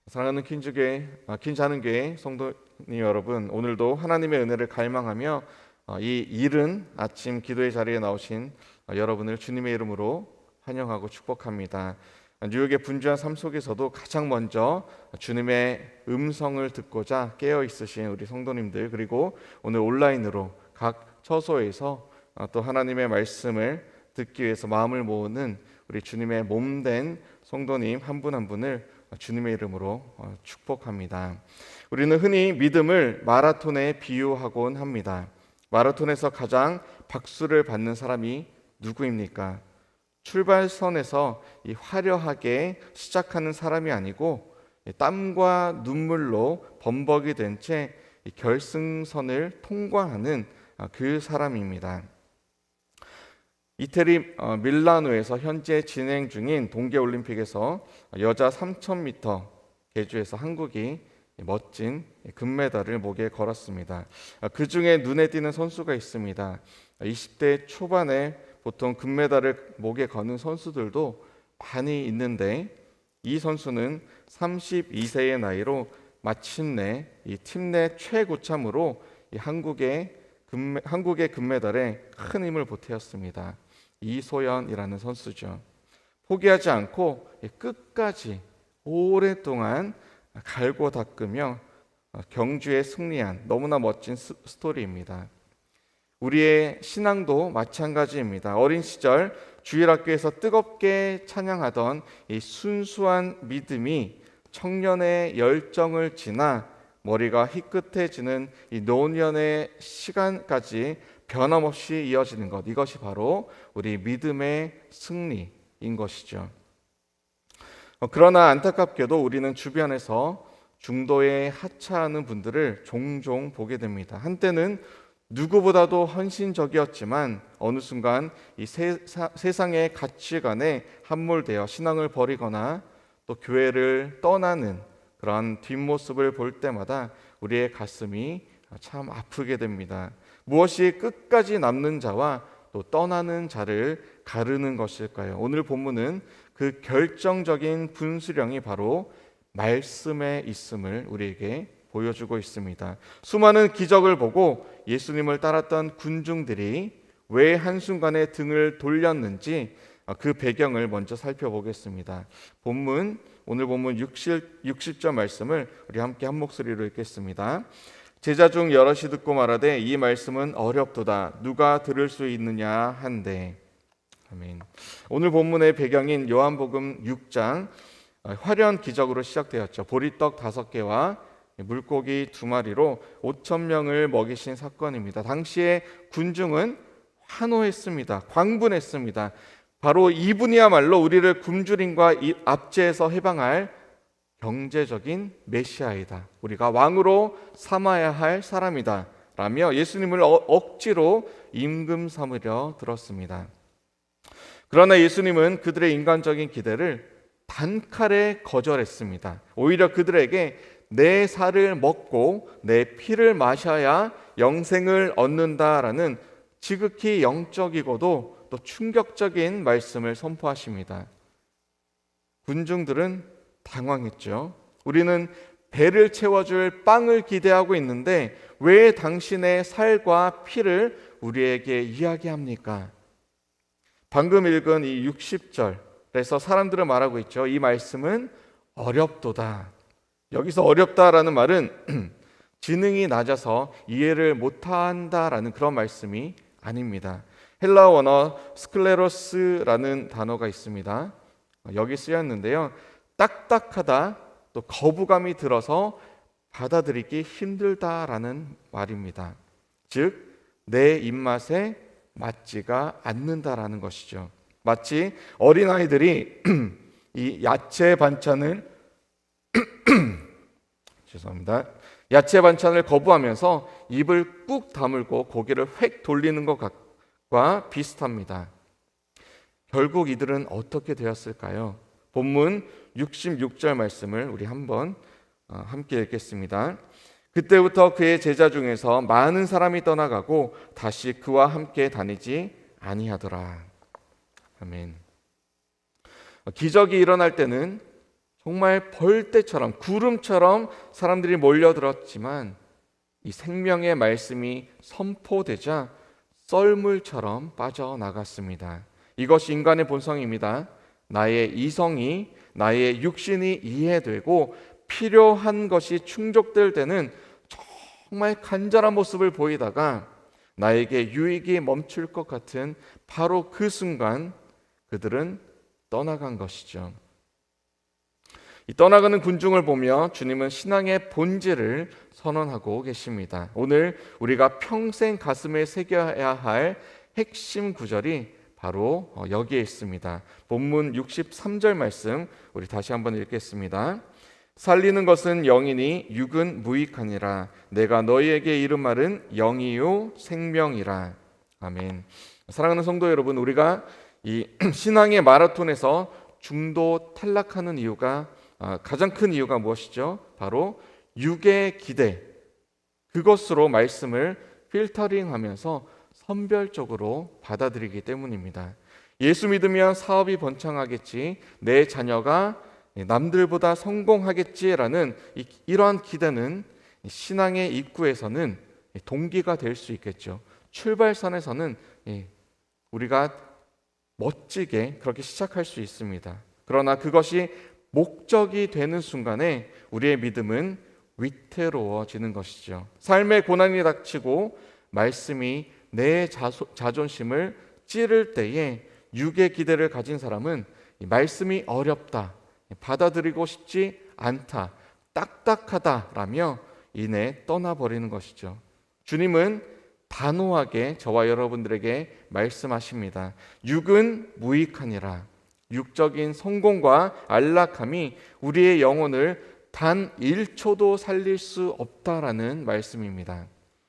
사랑하는 퀸자는교회 성도님 여러분, 오늘도 하나님의 은혜를 갈망하며 이 이른 아침 기도의 자리에 나오신 여러분을 주님의 이름으로 환영하고 축복합니다. 뉴욕의 분주한 삶 속에서도 가장 먼저 주님의 음성을 듣고자 깨어 있으신 우리 성도님들, 그리고 오늘 온라인으로 각 처소에서 또 하나님의 말씀을 듣기 위해서 마음을 모으는 우리 주님의 몸된 성도님 한 분 한 분을 주님의 이름으로 축복합니다. 우리는 흔히 믿음을 마라톤에 비유하곤 합니다. 마라톤에서 가장 박수를 받는 사람이 누구입니까? 출발선에서 화려하게 시작하는 사람이 아니고 땀과 눈물로 범벅이 된 채 결승선을 통과하는 그 사람입니다. 이태리 밀라노에서 현재 진행 중인 동계올림픽에서 여자 3000m 계주에서 한국이 멋진 금메달을 목에 걸었습니다. 그 중에 눈에 띄는 선수가 있습니다. 20대 초반에 보통 금메달을 목에 거는 선수들도 많이 있는데, 이 선수는 32세의 나이로 마침내 이 팀 내 최고참으로 한국의 금메달에 큰 힘을 보태었습니다. 이소연이라는 선수죠. 포기하지 않고 끝까지 오랫동안 갈고 닦으며 경주에 승리한 너무나 멋진 스토리입니다. 우리의 신앙도 마찬가지입니다. 어린 시절 주일학교에서 뜨겁게 찬양하던 이 순수한 믿음이 청년의 열정을 지나 머리가 희끗해지는 이 노년의 시간까지 변함없이 이어지는 것, 이것이 바로 우리 믿음의 승리인 것이죠. 그러나 안타깝게도 우리는 주변에서 중도에 하차하는 분들을 종종 보게 됩니다. 한때는 누구보다도 헌신적이었지만 어느 순간 이 세상의 가치관에 함몰되어 신앙을 버리거나 또 교회를 떠나는 그런 뒷모습을 볼 때마다 우리의 가슴이 참 아프게 됩니다. 무엇이 끝까지 남는 자와 또 떠나는 자를 가르는 것일까요? 오늘 본문은 그 결정적인 분수령이 바로 말씀에 있음을 우리에게 보여주고 있습니다. 수많은 기적을 보고 예수님을 따랐던 군중들이 왜 한순간에 등을 돌렸는지 그 배경을 먼저 살펴보겠습니다. 오늘 본문 60절 말씀을 우리 함께 한 목소리로 읽겠습니다. 제자 중 여럿이 듣고 말하되 이 말씀은 어렵도다 누가 들을 수 있느냐 한데. 아멘. 오늘 본문의 배경인 요한복음 6장 화려한 기적으로 시작되었죠. 보리떡 5개와 물고기 2마리로 5,000명을 먹이신 사건입니다. 당시에 군중은 환호했습니다. 광분했습니다. 바로 이분이야말로 우리를 굶주림과 압제에서 해방할 경제적인 메시아이다. 우리가 왕으로 삼아야 할 사람이다. 라며 예수님을 억지로 임금 삼으려 들었습니다. 그러나 예수님은 그들의 인간적인 기대를 단칼에 거절했습니다. 오히려 그들에게 내 살을 먹고 내 피를 마셔야 영생을 얻는다라는 지극히 영적이고도 또 충격적인 말씀을 선포하십니다. 군중들은 당황했죠. 우리는 배를 채워줄 빵을 기대하고 있는데 왜 당신의 살과 피를 우리에게 이야기합니까? 방금 읽은 이 60절에서 사람들은 말하고 있죠. 이 말씀은 어렵도다. 여기서 어렵다라는 말은 지능이 낮아서 이해를 못한다라는 그런 말씀이 아닙니다. 헬라어 원어 스클레로스라는 단어가 있습니다. 여기 쓰였는데요. 딱딱하다, 또 거부감이 들어서 받아들이기 힘들다라는 말입니다. 즉, 내 입맛에 맞지가 않는다라는 것이죠. 마치 어린아이들이 이 야채 반찬을 야채 반찬을 거부하면서 입을 꾹 다물고 고개를 획 돌리는 것과 비슷합니다. 결국 이들은 어떻게 되었을까요? 본문 66절 말씀을 우리 한번 함께 읽겠습니다. 그때부터 그의 제자 중에서 많은 사람이 떠나가고 다시 그와 함께 다니지 아니하더라. 아멘. 기적이 일어날 때는 정말 벌떼처럼 구름처럼 사람들이 몰려들었지만 이 생명의 말씀이 선포되자 썰물처럼 빠져나갔습니다. 이것이 인간의 본성입니다. 나의 이성이, 나의 육신이 이해되고 필요한 것이 충족될 때는 정말 간절한 모습을 보이다가 나에게 유익이 멈출 것 같은 바로 그 순간 그들은 떠나간 것이죠. 이 떠나가는 군중을 보며 주님은 신앙의 본질을 선언하고 계십니다. 오늘 우리가 평생 가슴에 새겨야 할 핵심 구절이 바로 여기에 있습니다. 본문 63절 말씀 우리 다시 한번 읽겠습니다. 살리는 것은 영이니 육은 무익하니라. 내가 너희에게 이른 말은 영이요 생명이라. 아멘. 사랑하는 성도 여러분, 우리가 이 신앙의 마라톤에서 중도 탈락하는 이유가 가장 큰 이유가 무엇이죠? 바로 육의 기대, 그것으로 말씀을 필터링하면서 선별적으로 받아들이기 때문입니다. 예수 믿으면 사업이 번창하겠지, 내 자녀가 남들보다 성공하겠지라는 이러한 기대는 신앙의 입구에서는 동기가 될 수 있겠죠. 출발선에서는 우리가 멋지게 그렇게 시작할 수 있습니다. 그러나 그것이 목적이 되는 순간에 우리의 믿음은 위태로워지는 것이죠. 삶의 고난이 닥치고 말씀이 내 자존심을 찌를 때에 육의 기대를 가진 사람은 이 말씀이 어렵다, 받아들이고 싶지 않다, 딱딱하다라며 이내 떠나버리는 것이죠. 주님은 단호하게 저와 여러분들에게 말씀하십니다. 육은 무익하니라. 육적인 성공과 안락함이 우리의 영혼을 단 1초도 살릴 수 없다라는 말씀입니다.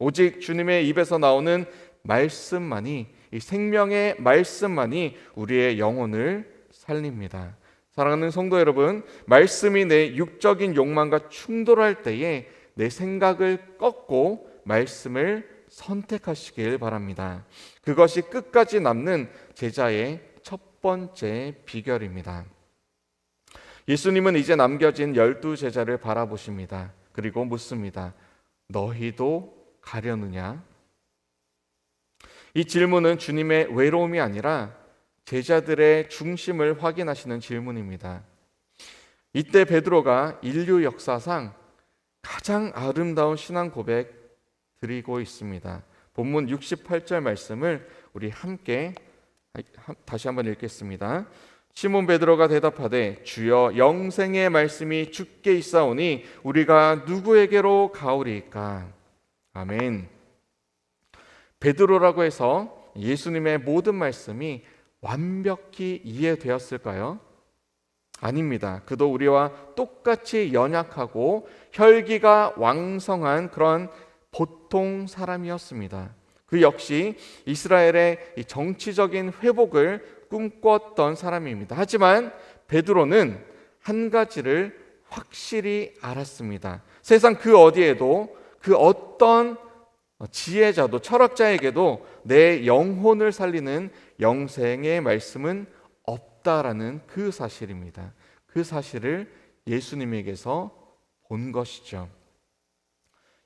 오직 주님의 입에서 나오는 말씀만이, 이 생명의 말씀만이 우리의 영혼을 살립니다. 사랑하는 성도 여러분, 말씀이 내 육적인 욕망과 충돌할 때에 내 생각을 꺾고 말씀을 선택하시길 바랍니다. 그것이 끝까지 남는 제자의 첫 번째 비결입니다. 예수님은 이제 남겨진 12 제자를 바라보십니다. 그리고 묻습니다. 너희도 가려느냐? 이 질문은 주님의 외로움이 아니라 제자들의 중심을 확인하시는 질문입니다. 이때 베드로가 인류 역사상 가장 아름다운 신앙 고백 드리고 있습니다. 본문 68절 말씀을 우리 함께 다시 한번 읽겠습니다. 시몬 베드로가 대답하되 주여 영생의 말씀이 주께 있사오니 우리가 누구에게로 가오리이까? 아멘. 베드로라고 해서 예수님의 모든 말씀이 완벽히 이해되었을까요? 아닙니다. 그도 우리와 똑같이 연약하고 혈기가 왕성한 그런 보통 사람이었습니다. 그 역시 이스라엘의 이 정치적인 회복을 꿈꿨던 사람입니다. 하지만 베드로는 한 가지를 확실히 알았습니다. 세상 그 어디에도 그 어떤 지혜자도 철학자에게도 내 영혼을 살리는 영생의 말씀은 없다라는 그 사실입니다. 그 사실을 예수님에게서 본 것이죠.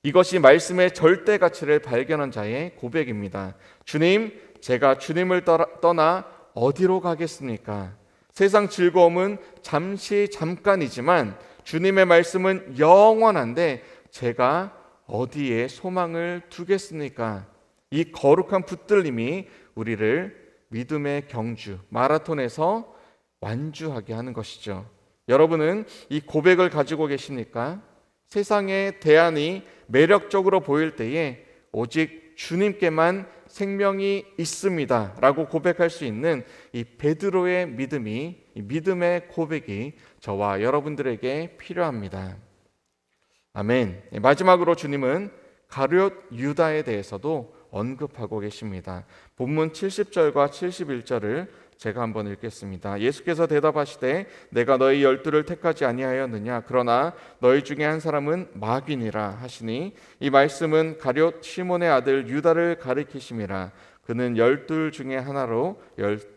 이것이 말씀의 절대 가치를 발견한 자의 고백입니다. 주님, 제가 주님을 떠나 어디로 가겠습니까? 세상 즐거움은 잠깐이지만 주님의 말씀은 영원한데 제가 어디에 소망을 두겠습니까? 이 거룩한 붙들림이 우리를 믿음의 경주, 마라톤에서 완주하게 하는 것이죠. 여러분은 이 고백을 가지고 계십니까? 세상의 대안이 매력적으로 보일 때에 오직 주님께만 생명이 있습니다 라고 고백할 수 있는 이 베드로의 믿음이, 이 믿음의 고백이 저와 여러분들에게 필요합니다. 아멘. 마지막으로 주님은 가룟 유다에 대해서도 언급하고 계십니다. 본문 70절과 71절을 제가 한번 읽겠습니다. 예수께서 대답하시되 내가 너희 12를 택하지 아니하였느냐? 그러나 너희 중에 한 사람은 마귀니라 하시니 이 말씀은 가룟 시몬의 아들 유다를 가리키심이라. 그는 12 중에 하나로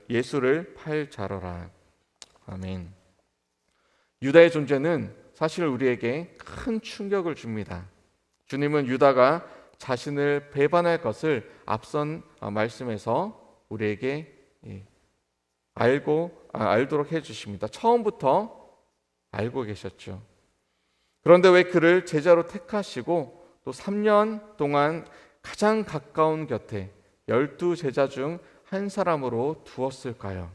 예수를 팔 자로라. 아멘. 유다의 존재는 사실 우리에게 큰 충격을 줍니다. 주님은 유다가 자신을 배반할 것을 앞선 말씀에서 우리에게 알도록 해주십니다. 처음부터 알고 계셨죠. 그런데 왜 그를 제자로 택하시고 또 3년 동안 가장 가까운 곁에 12제자 중 한 사람으로 두었을까요?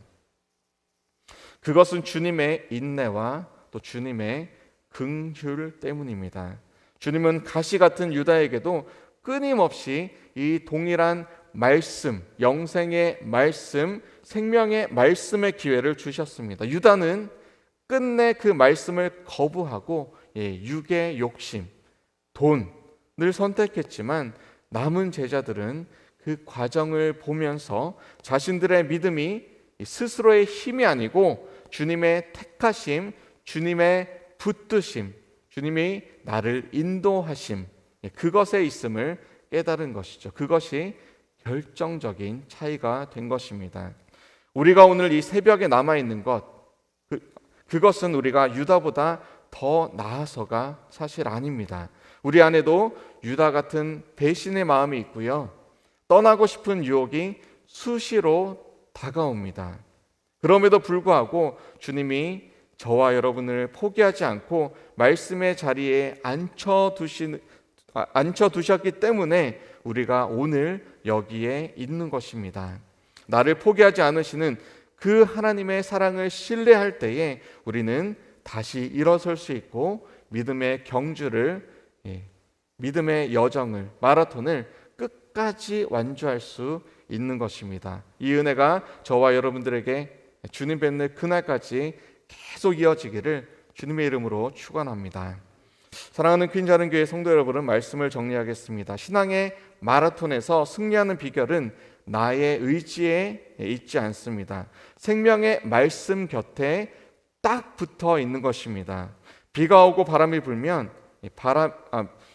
그것은 주님의 인내와 또 주님의 긍휼 때문입니다. 주님은 가시 같은 유다에게도 끊임없이 이 동일한 말씀, 영생의 말씀, 생명의 말씀의 기회를 주셨습니다. 유다는 끝내 그 말씀을 거부하고 육의 욕심, 돈을 선택했지만 남은 제자들은 그 과정을 보면서 자신들의 믿음이 스스로의 힘이 아니고 주님의 택하심, 주님의 붙드심, 주님이 나를 인도하심, 그것에 있음을 깨달은 것이죠. 그것이 결정적인 차이가 된 것입니다. 우리가 오늘 이 새벽에 남아있는 것, 그것은 우리가 유다보다 더 나아서가 사실 아닙니다. 우리 안에도 유다 같은 배신의 마음이 있고요. 떠나고 싶은 유혹이 수시로 다가옵니다. 그럼에도 불구하고 주님이 저와 여러분을 포기하지 않고 말씀의 자리에 앉혀두셨기 때문에 우리가 오늘 여기에 있는 것입니다. 나를 포기하지 않으시는 그 하나님의 사랑을 신뢰할 때에 우리는 다시 일어설 수 있고 믿음의 경주를, 믿음의 여정을, 마라톤을 끝까지 완주할 수 있는 것입니다. 이 은혜가 저와 여러분들에게 주님 뵙는 그날까지 계속 이어지기를 주님의 이름으로 축원합니다. 사랑하는 퀸자른 교회 성도 여러분은 말씀을 정리하겠습니다. 신앙의 마라톤에서 승리하는 비결은 나의 의지에 있지 않습니다. 생명의 말씀 곁에 딱 붙어 있는 것입니다. 비가 오고 바람이 불면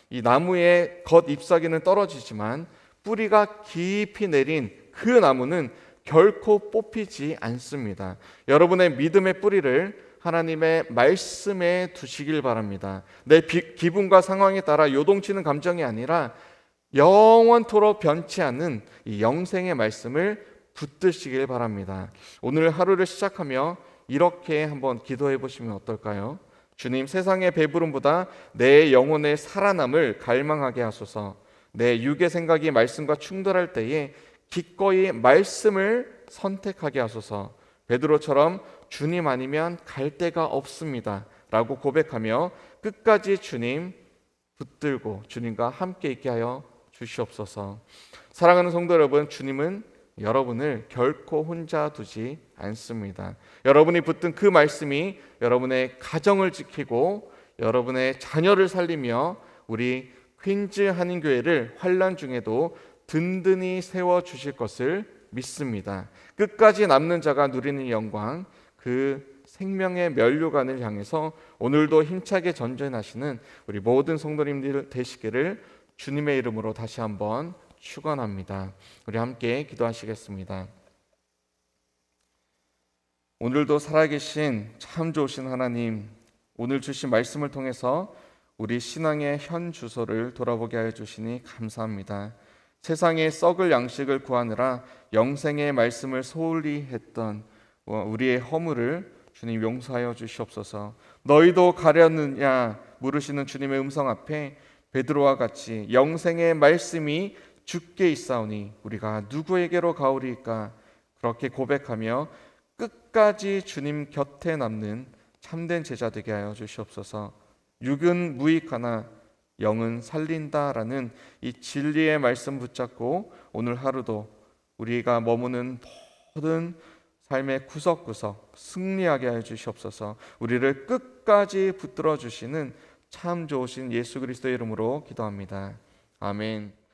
이 나무의 겉 잎사귀는 떨어지지만 뿌리가 깊이 내린 그 나무는 결코 뽑히지 않습니다. 여러분의 믿음의 뿌리를 하나님의 말씀에 두시길 바랍니다. 내 기분과 상황에 따라 요동치는 감정이 아니라 영원토록 변치 않는 이 영생의 말씀을 붙드시길 바랍니다. 오늘 하루를 시작하며 이렇게 한번 기도해 보시면 어떨까요? 주님, 세상의 배부름보다 내 영혼의 살아남을 갈망하게 하소서. 내 육의 생각이 말씀과 충돌할 때에 기꺼이 말씀을 선택하게 하소서. 베드로처럼 주님 아니면 갈 데가 없습니다 라고 고백하며 끝까지 주님 붙들고 주님과 함께 있게 하여 주시옵소서. 사랑하는 성도 여러분, 주님은 여러분을 결코 혼자 두지 않습니다. 여러분이 붙든 그 말씀이 여러분의 가정을 지키고 여러분의 자녀를 살리며 우리 퀸즈 한인교회를 환난 중에도 든든히 세워주실 것을 믿습니다. 끝까지 남는 자가 누리는 영광, 그 생명의 면류관을 향해서 오늘도 힘차게 전진하시는 우리 모든 성도님들 되시기를 주님의 이름으로 다시 한번 축원합니다. 우리 함께 기도하시겠습니다. 오늘도 살아계신 참 좋으신 하나님, 오늘 주신 말씀을 통해서 우리 신앙의 현 주소를 돌아보게 하여 주시니 감사합니다. 세상에 썩을 양식을 구하느라 영생의 말씀을 소홀히 했던 우리의 허물을 주님 용서하여 주시옵소서. 너희도 가려느냐 물으시는 주님의 음성 앞에 베드로와 같이 영생의 말씀이 주께 있사오니 우리가 누구에게로 가오리까? 그렇게 고백하며 끝까지 주님 곁에 남는 참된 제자 되게 하여 주시옵소서. 육은 무익하나 영은 살린다라는 이 진리의 말씀 붙잡고 오늘 하루도 우리가 머무는 모든 삶의 구석구석 승리하게 하여 주시옵소서. 우리를 끝까지 붙들어 주시는 참 좋으신 예수 그리스도의 이름으로 기도합니다. 아멘.